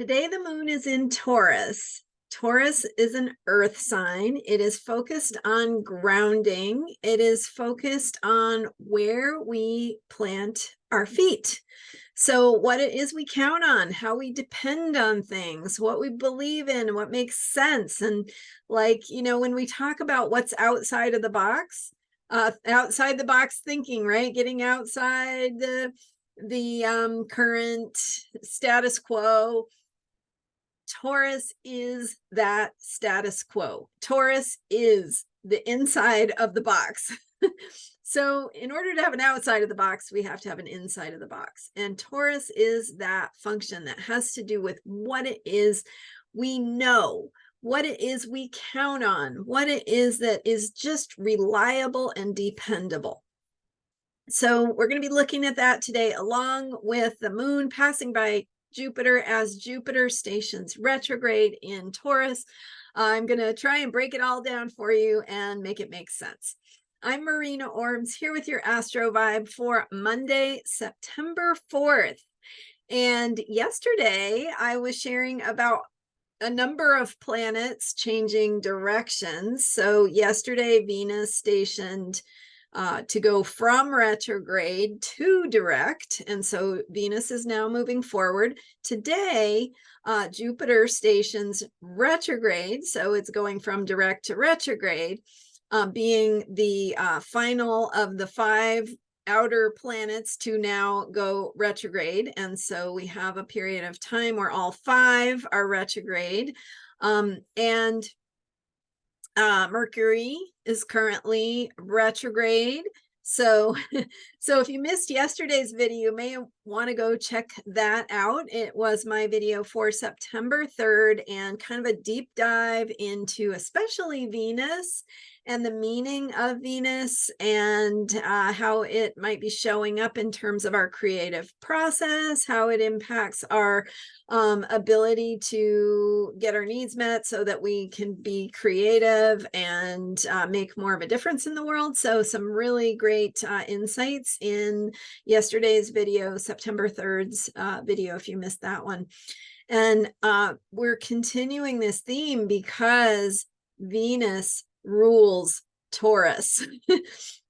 Today, the moon is in Taurus. Taurus is an earth sign. It is focused on grounding. It is focused on where we plant our feet. So, what it is we count on, how we depend on things, what we believe in, what makes sense. And, when we talk about what's outside of the box, outside the box thinking, right? Getting outside the current status quo. Taurus is that status quo. Taurus is the inside of the box. So in order to have an outside of the box, we have to have an inside of the box. And Taurus is that function that has to do with what it is we know, what it is we count on, what it is that is just reliable and dependable. So we're going to be looking at that today, along with the moon passing by Jupiter as Jupiter stations retrograde in Taurus. I'm going to try and break it all down for you and make it make sense. I'm Marina Ormes here with your Astro Vibe for Monday, September 4th. And yesterday I was sharing about a number of planets changing directions. So yesterday Venus stationed to go from retrograde to direct. And so Venus is now moving forward. Today, Jupiter stations retrograde. So it's going from direct to retrograde, being the final of the 5 outer planets to now go retrograde. And so we have a period of time where all 5 are retrograde. And Mercury is currently retrograde. So if you missed yesterday's video, you may want to go check that out. It was my video for September 3rd and kind of a deep dive into especially Venus and the meaning of Venus and how it might be showing up in terms of our creative process, how it impacts our ability to get our needs met so that we can be creative and make more of a difference in the world. So some really great insights in yesterday's video, September 3rd's video, if you missed that one. And we're continuing this theme because Venus rules Taurus.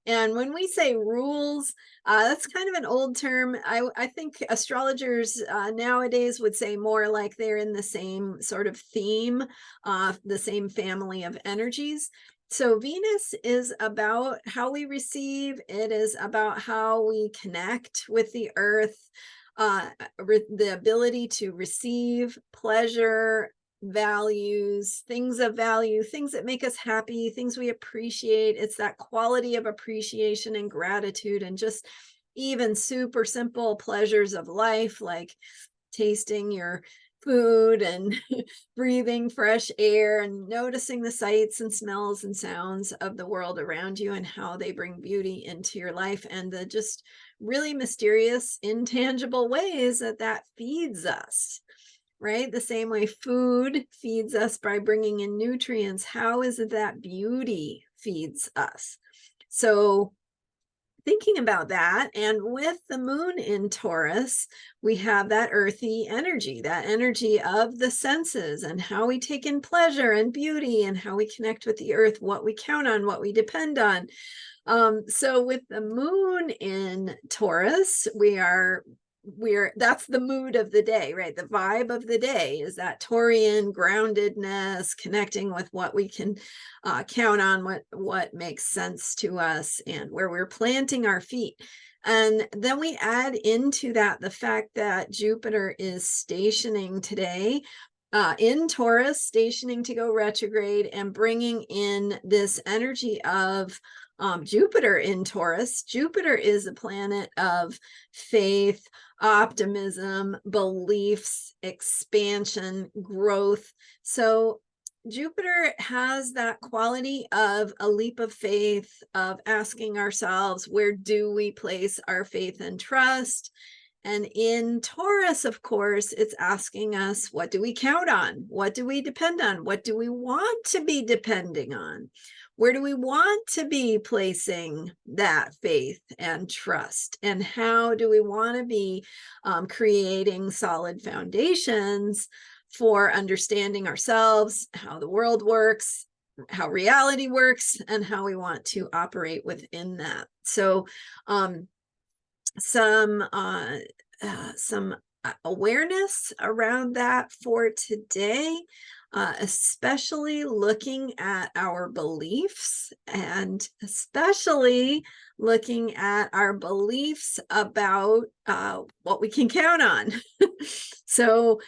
And when we say rules, that's kind of an old term. I think astrologers nowadays would say more like they're in the same sort of theme, the same family of energies. So Venus is about how we receive. It is about how we connect with the earth, the ability to receive pleasure, values, things of value, things that make us happy, things we appreciate. It's that quality of appreciation and gratitude and just even super simple pleasures of life, like tasting your food and breathing fresh air and noticing the sights and smells and sounds of the world around you and how they bring beauty into your life, and the just really mysterious, intangible ways that feeds us. Right? The same way food feeds us by bringing in nutrients, how is it that beauty feeds us? So thinking about that, and with the moon in Taurus, we have that earthy energy, that energy of the senses and how we take in pleasure and beauty and how we connect with the earth, what we count on, what we depend on. So with the moon in Taurus, that's the mood of the day, right? The vibe of the day is that Taurian groundedness, connecting with what we can count on, what makes sense to us, and where we're planting our feet. And then we add into that the fact that Jupiter is stationing today in Taurus, stationing to go retrograde and bringing in this energy of Jupiter in Taurus. Jupiter is a planet of faith, optimism, beliefs, expansion, growth. So Jupiter has that quality of a leap of faith, of asking ourselves, where do we place our faith and trust? And in Taurus, of course, it's asking us, what do we count on? What do we depend on? What do we want to be depending on? Where do we want to be placing that faith and trust? And how do we want to be creating solid foundations for understanding ourselves, how the world works, how reality works, and how we want to operate within that? So some awareness around that for today, especially looking at our beliefs, and especially looking at our beliefs about what we can count on. So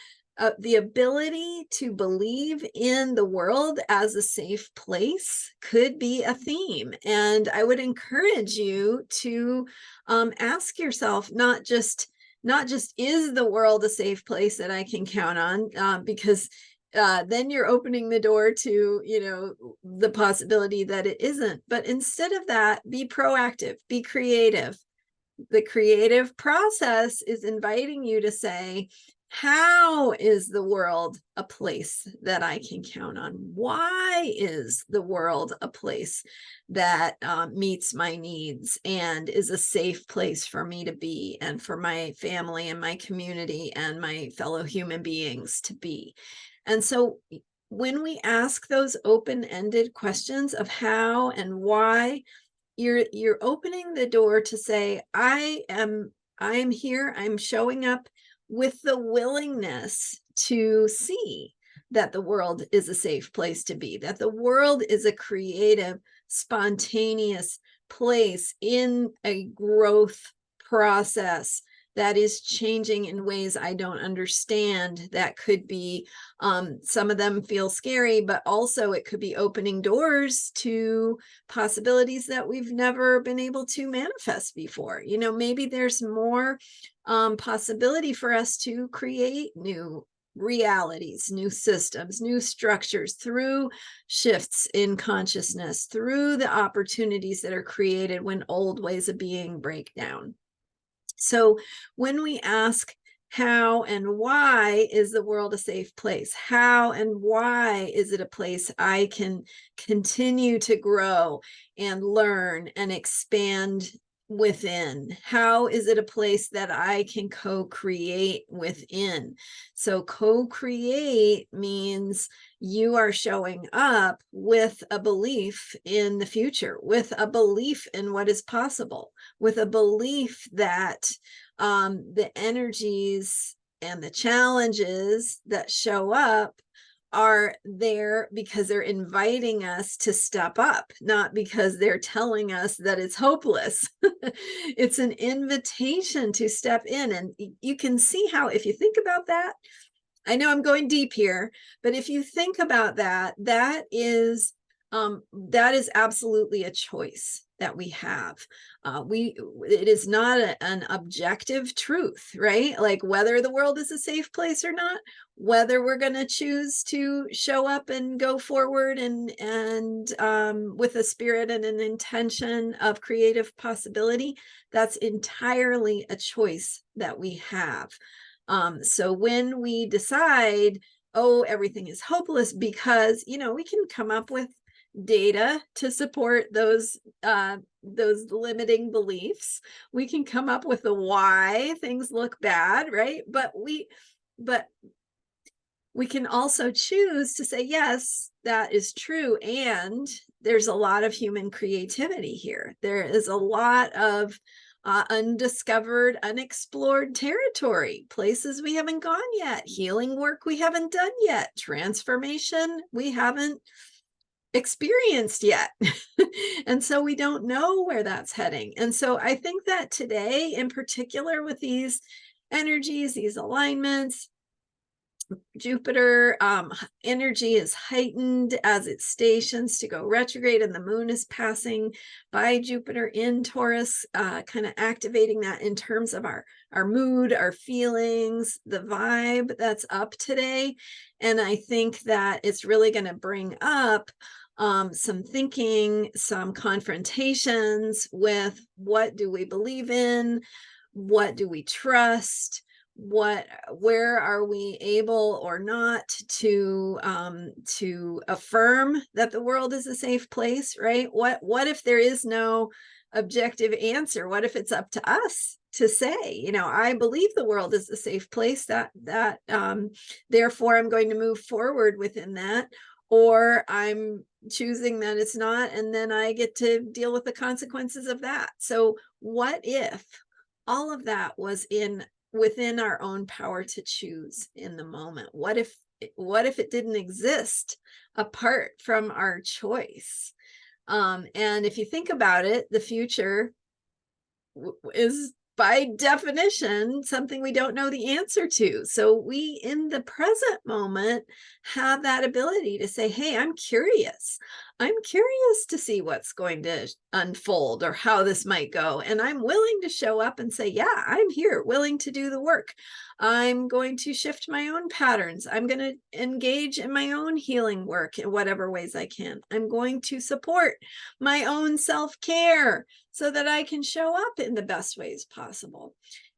the ability to believe in the world as a safe place could be a theme. And I would encourage you to ask yourself, not just is the world a safe place that I can count on, because then you're opening the door to, you know, the possibility that it isn't. But instead of that, be proactive, be creative. The creative process is inviting you to say, how is the world a place that I can count on? Why is the world a place that meets my needs and is a safe place for me to be, and for my family and my community and my fellow human beings to be? And so when we ask those open-ended questions of how and why, you're opening the door to say, I'm here, I'm showing up with the willingness to see that the world is a safe place to be, that the world is a creative, spontaneous place in a growth process that is changing in ways I don't understand. That could be, some of them feel scary, but also it could be opening doors to possibilities that we've never been able to manifest before. You know, maybe there's more possibility for us to create new realities, new systems, new structures through shifts in consciousness, through the opportunities that are created when old ways of being break down. So when we ask, how and why is the world a safe place? How and why is it a place I can continue to grow and learn and expand within? How is it a place that I can co-create within? So co-create means you are showing up with a belief in the future, with a belief in what is possible, with a belief that the energies and the challenges that show up are there because they're inviting us to step up, not because they're telling us that it's hopeless. It's an invitation to step in. And you can see how, if you think about that, I know I'm going deep here, but if you think about that, that is absolutely a choice that we have. It is not an objective truth, right? Like whether the world is a safe place or not, whether we're going to choose to show up and go forward and with a spirit and an intention of creative possibility, that's entirely a choice that we have. So when we decide, oh, everything is hopeless, because, you know, we can come up with data to support those limiting beliefs. We can come up with the why things look bad, right? But we can also choose to say, yes, that is true. And there's a lot of human creativity here. There is a lot of undiscovered, unexplored territory, places we haven't gone yet, healing work we haven't done yet, transformation we haven't experienced yet. And so we don't know where that's heading. And so I think that today, in particular, with these energies, these alignments, Jupiter energy is heightened as it stations to go retrograde, and the moon is passing by Jupiter in Taurus, kind of activating that in terms of our mood, our feelings, the vibe that's up today. And I think that it's really going to bring up some thinking, some confrontations with what do we believe in, what do we trust, where are we able or not to affirm that the world is a safe place, right? What if there is no objective answer? What if it's up to us to say, you know, I believe the world is a safe place, that therefore I'm going to move forward within that, or I'm choosing that it's not, and then I get to deal with the consequences of that. So what if all of that was within our own power to choose in the moment? What if it didn't exist apart from our choice? And if you think about it, the future is by definition something we don't know the answer to. So we, in the present moment, have that ability to say, hey, I'm curious to see what's going to unfold or how this might go, and I'm willing to show up and say, yeah, I'm here, willing to do the work. I'm going to shift my own patterns. I'm going to engage in my own healing work in whatever ways I can. I'm going to support my own self-care so that I can show up in the best ways possible.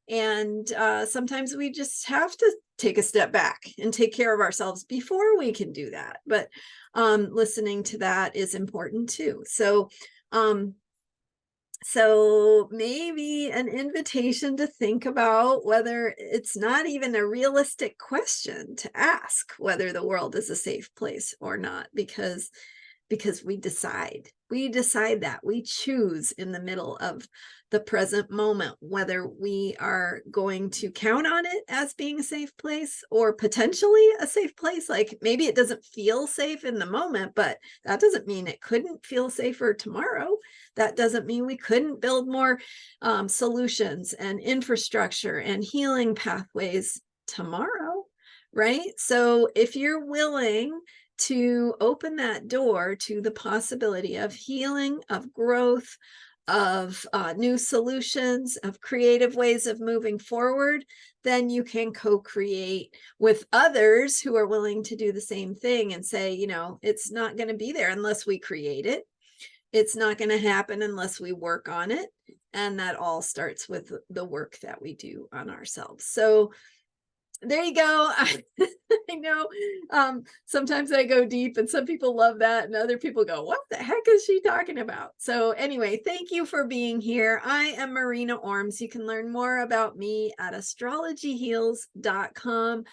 And sometimes we just have to take a step back and take care of ourselves before we can do that. But listening to that is important too. So maybe an invitation to think about whether it's not even a realistic question to ask whether the world is a safe place or not, because we decide that we choose in the middle of the present moment whether we are going to count on it as being a safe place or potentially a safe place. Like maybe it doesn't feel safe in the moment, but that doesn't mean it couldn't feel safer tomorrow. That doesn't mean we couldn't build more solutions and infrastructure and healing pathways tomorrow, right? So if you're willing to open that door to the possibility of healing, of growth, of new solutions, of creative ways of moving forward, then you can co-create with others who are willing to do the same thing and say, you know, it's not going to be there unless we create it. It's not going to happen unless we work on it. And that all starts with the work that we do on ourselves. So there you go. I know sometimes I go deep and some people love that and other people go, what the heck is she talking about? So anyway, thank you for being here. I am Marina Ormes. You can learn more about me at astrologyheals.com.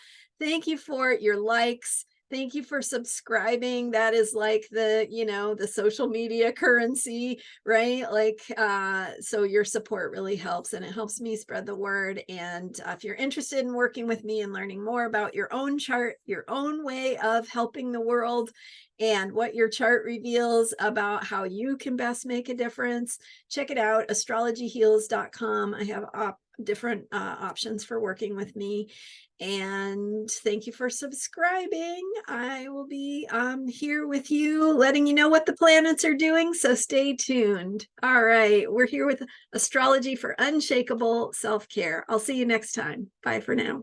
Thank you for your likes. Thank you for subscribing. That is like the, you know, the social media currency, right? Like, so your support really helps, and it helps me spread the word. And if you're interested in working with me and learning more about your own chart, your own way of helping the world, and what your chart reveals about how you can best make a difference, check it out, astrologyheals.com. I have different options for working with me. And thank you for subscribing. I will be here with you, letting you know what the planets are doing. So stay tuned. All right. We're here with astrology for unshakable self-care. I'll see you next time. Bye for now.